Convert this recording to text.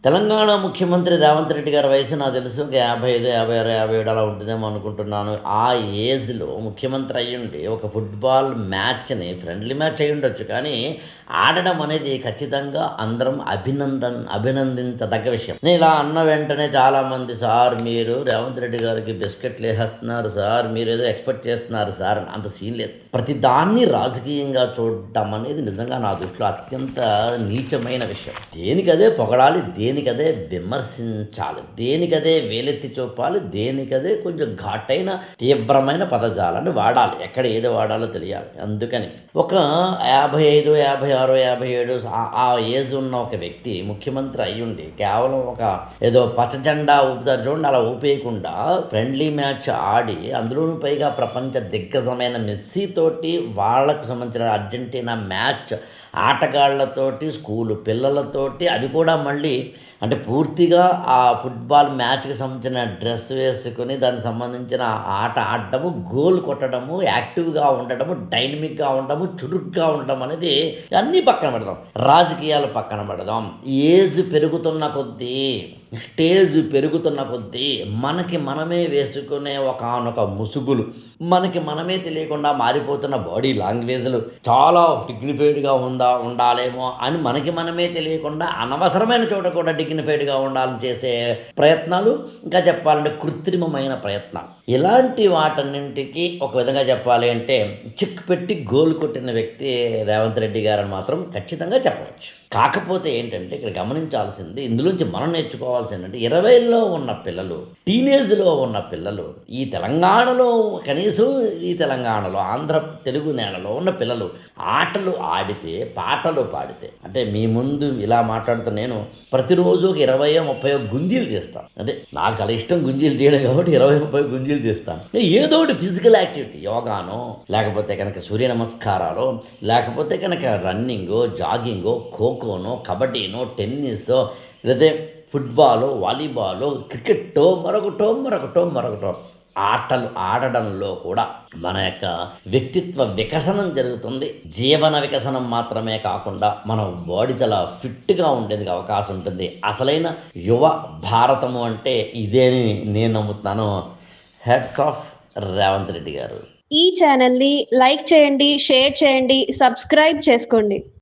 తెలంగాణ ముఖ్యమంత్రి రేవంత్ రెడ్డి గారి వయసు నాకు తెలుసు ఒక 55, 56, 57 అలా ఉంటుందేమో అనుకుంటున్నాను. ఆ ఏజ్‌లో ముఖ్యమంత్రి అయ్యుండి ఒక ఫుట్‌బాల్ మ్యాచ్‌ని ఫ్రెండ్లీ మ్యాచ్ అయ్యుండొచ్చు. కానీ ఆడడం అనేది ఖచ్చితంగా అందరం అభినందించదగ్గ విషయం. నేను ఇలా అన్న వెంటనే చాలామంది సార్ మీరు రేవంత్ రెడ్డి గారికి బిస్కెట్‌లేసేస్తున్నారు సార్, మీరేదో ఎక్స్‌పెక్ట్ చేస్తున్నారు సార్ అంత సీన్ లేదు. ప్రతిదాన్ని రాజకీయంగా చూడడం అనేది నిజంగా నా దృష్టిలో అత్యంత నీచమైన విషయం. దేనికదే పొగడాలి, దేనికదే విమర్శించాలి, దేనికదే వేలెత్తి చూపాలి, దేనికదే కొంచెం ఘాటైన తీవ్రమైన పదజాలాన్ని వాడాలి. ఎక్కడ ఏది వాడాలో తెలియాలి. అందుకని ఒక 55, 56, 57 ఆ ఏజ్ ఉన్న ఒక వ్యక్తి ముఖ్యమంత్రి అయ్యుండి కేవలం ఒక ఏదో పచ్చ జెండా ఊపుతారు చూడండి, అలా ఊపేయకుండా ఫ్రెండ్లీ మ్యాచ్ ఆడి అందులోనూ పైగా ప్రపంచ దిగ్గజమైన మెస్సీ తోటి వాళ్ళకు సంబంధించిన అర్జెంటీనా మ్యాచ్ ఆటగాళ్లతోటి స్కూలు పిల్లలతోటి అది కూడా మళ్ళీ అంటే పూర్తిగా ఆ ఫుట్బాల్ మ్యాచ్కి సంబంధించిన డ్రెస్ వేసుకొని దానికి సంబంధించిన ఆట ఆడటము, గోల్ కొట్టడము, యాక్టివ్గా ఉండడము, డైనమిక్గా ఉండడము, చురుగ్గా ఉండడం అనేది అన్నీ పక్కన పెడదాం, రాజకీయాలు పక్కన పెడదాం. ఏజ్ పెరుగుతున్న కొద్దీ స్టేజ్ పెరుగుతున్న కొద్దీ మనకి మనమే వేసుకునే ఒకానొక ముసుగులు, మనకి మనమే తెలియకుండా మారిపోతున్న బాడీ లాంగ్వేజ్లు చాలా డిగ్నిఫైడ్గా ఉండాలేమో అని మనకి మనమే తెలియకుండా అనవసరమైన చోట కూడా డిగ్నిఫైడ్గా ఉండాలని చేసే ప్రయత్నాలు, ఇంకా చెప్పాలంటే కృత్రిమమైన ప్రయత్నాలు, ఇలాంటి వాటన్నింటికి ఒక విధంగా చెప్పాలి అంటే చెక్ పెట్టి గోల్ కొట్టిన వ్యక్తి రేవంత్ రెడ్డి గారని మాత్రం ఖచ్చితంగా చెప్పవచ్చు. కాకపోతే ఏంటంటే ఇక్కడ గమనించాల్సింది, ఇందులోంచి మనం నేర్చుకోవాల్సింది ఏంటంటే 20లో ఉన్న పిల్లలు, టీనేజ్లో ఉన్న పిల్లలు, ఈ తెలంగాణలో కనీసం ఈ తెలంగాణలో ఆంధ్ర తెలుగు నేలలో ఉన్న పిల్లలు ఆటలు ఆడితే పాటలు పాడితే, అంటే మీ ముందు ఇలా మాట్లాడుతూ నేను ప్రతిరోజు ఒక 20, 30 గుంజీలు తీస్తాను. అంటే నాకు చాలా ఇష్టం గుంజీలు తీయడం కాబట్టి 20, 30 గుంజీలు తీస్తాను. ఏదో ఒకటి ఫిజికల్ యాక్టివిటీ, యోగానో లేకపోతే కనుక సూర్య నమస్కారాలు, లేకపోతే కనుక రన్నింగో, జాగింగో, ఖోఖోనో, కబడ్డీనో, టెన్నిసో, లేదా ఫుట్బాలో, వాలీబాలో, క్రికెట్టో, మరొకటో ఆటలు ఆడడంలో కూడా మన యొక్క వ్యక్తిత్వ వికసనం జరుగుతుంది. జీవన వికసనం మాత్రమే కాకుండా మన బాడీ చాలా ఫిట్గా ఉండేందుకు అవకాశం ఉంటుంది. అసలైన యువ భారతము అంటే ఇదేని నేను నమ్ముతున్నాను. హెడ్స్ ఆఫ్ రేవంత్ రెడ్డి గారు. ఈ ఛానల్ని లైక్ చేయండి, షేర్ చేయండి, సబ్స్క్రైబ్ చేసుకోండి.